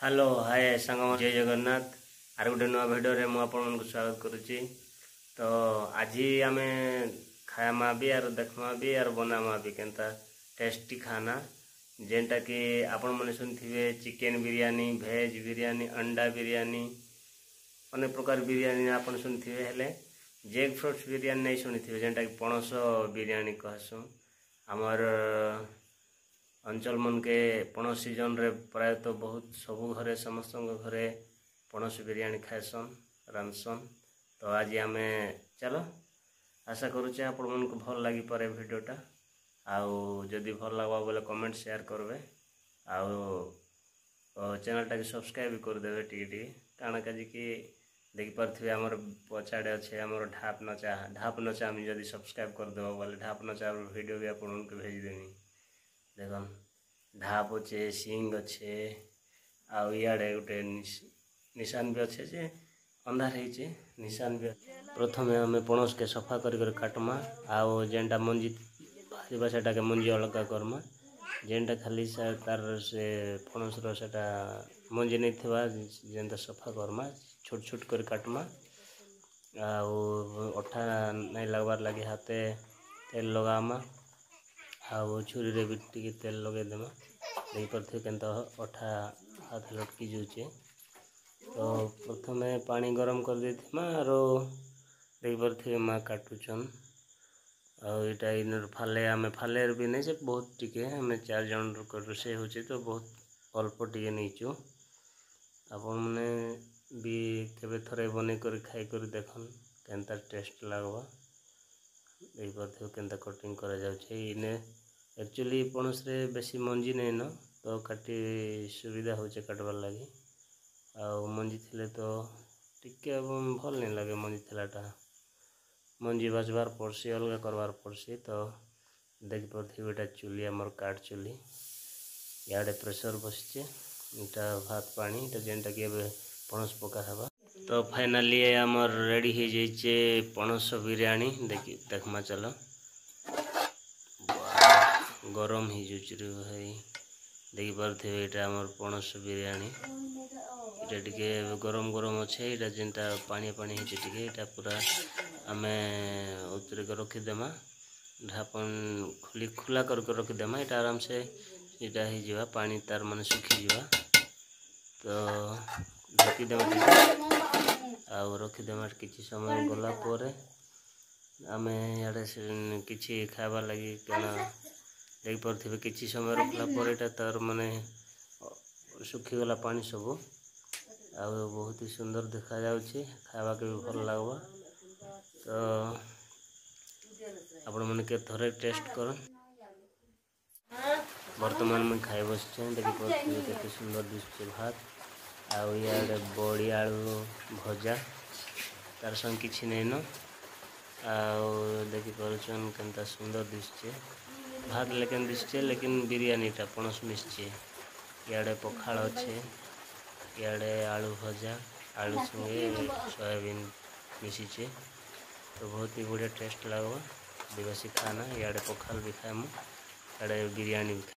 Hello hi सांग जय Jagannath are गोटे नुआ भिडियो रे मु आपन को स्वागत करुच्ची। तो आज आम खामा भी आर देखमा भी आर बनामा भी केनता टेस्टी खाना जेनटा कि आपण मैंने शुणिथे चिकेन बिरयानी भेज बिरयानी अंडा बिरयानी अनेक प्रकार बिरयानी आपन शुणिथे हेले जेग फ्रूट्स बिरयानी नहीं शुणिथे जेनटा कि पणस बिरयानी कहसु। आमर अंचल मन के पणस सीजन रे प्रायतः बहुत सबू घरे समस्त घरे पणस बिरयानी खाएसन रांधसन। तो आज आम चलो आशा करुचे आपण मन को भल लगी पारे वीडियोटा आउ जदि भल लगवा बोले कमेंट शेयर करबे आउ चैनल टा सब्सक्राइब भी करदेवे टी कारण कि देखी पारे आमर पछाड़े अच्छे आमर ढाप नचा आम जब सब्सक्राइब करदेव बोले ढाप नचा वीडियो भी आपको भेजदेमी। देखन ढाप अच्छे सिंग अच्छे आउ इे गोटे निशान भी अच्छे जे अंधार हो निशान भी। प्रथम आम पणस के सफा कर काटमा आउ जेनटा मंजी बाहर सेटा के मंजी अलग करमा जेनटा खाली तार से पणस रोटा मंजी नहीं थिबा जेनटा सफा करमा छोट छोट कर काटमा आउ अठा नहीं लगवार लगे हाथे तेल लगामा आउ छुरी रे भी टिके तेल लगे देमा देख पारे केनता अठा हाथ लटकी जाऊे। तो प्रथम पानी गरम कर देथिमा आरो देख पारे माँ काटुचन आईटा इन फाले आम फाले भी नहीं से बहुत टिके आम 4 जन रोषे हो तो बहुत अल्प टिके नहींचु आपण मैंने भी केबे थरे बने कर खाई कर देखन केनता टेस्ट लगवा देख पारे केनता कटिंग करा जाउछे। इने एक्चुअली पणस रे बेसी मंजी नहीं न तो काटी सुविधा होचे काटबार लगी आउ मंजी थिले तो टिके भल नहीं लगे मंजी थिलाटा मंजी बाजबार पड़सी अलग करवार पड़सी। तो देख पारे बेटा चुली आमर काट चुली इे प्रेसर बसचे इटा भात पानी इटा जेनटा कि पणस पका हवा। तो फाइनाली आमर रेडी हो जाइए पणस बिरयानी देखमा चलो गरम हो जाए भाई देख पारे यहाँ आमर पणस बिरयानी इटा टिके गरम गरम अच्छे इटा जेनटा पानी पानी टिके पूरा आम उतर रखीदेमा ढापन खुला करके रखीदेमा इटा आराम से इटा हो पानी तार माने सुखी जा। तो ढकीदेमा आउ रखीदेमा किसी समय गला आम इे कि खावा लगी क्या देख पारे किसी समय रखला तार माने सुखीगला पानी सब आ बहुत ही सुंदर देखा जाउछे खावा के भी भल लगवा। तो आपण मैंने के थरे टेस्ट कर वर्तमान में खाई बस देखी पारे केते सुंदर दिशे भात आउ इे बड़ी आलू भजा तार संग किसी नहीं न आउ देखी पारुचन केनता सुंदर दिशे भात लेकिन दिशे लेकिन बिरयानीटा पणस मिसचे इे पखाड़ अच्छे इे आलू भजा आलू संगे सोयाबीन मिसीचे तो बहुत ही बढ़िया टेस्ट लगवा आदिवासी खाना इे पखाल भी खाएमु इे बिरयानी भी।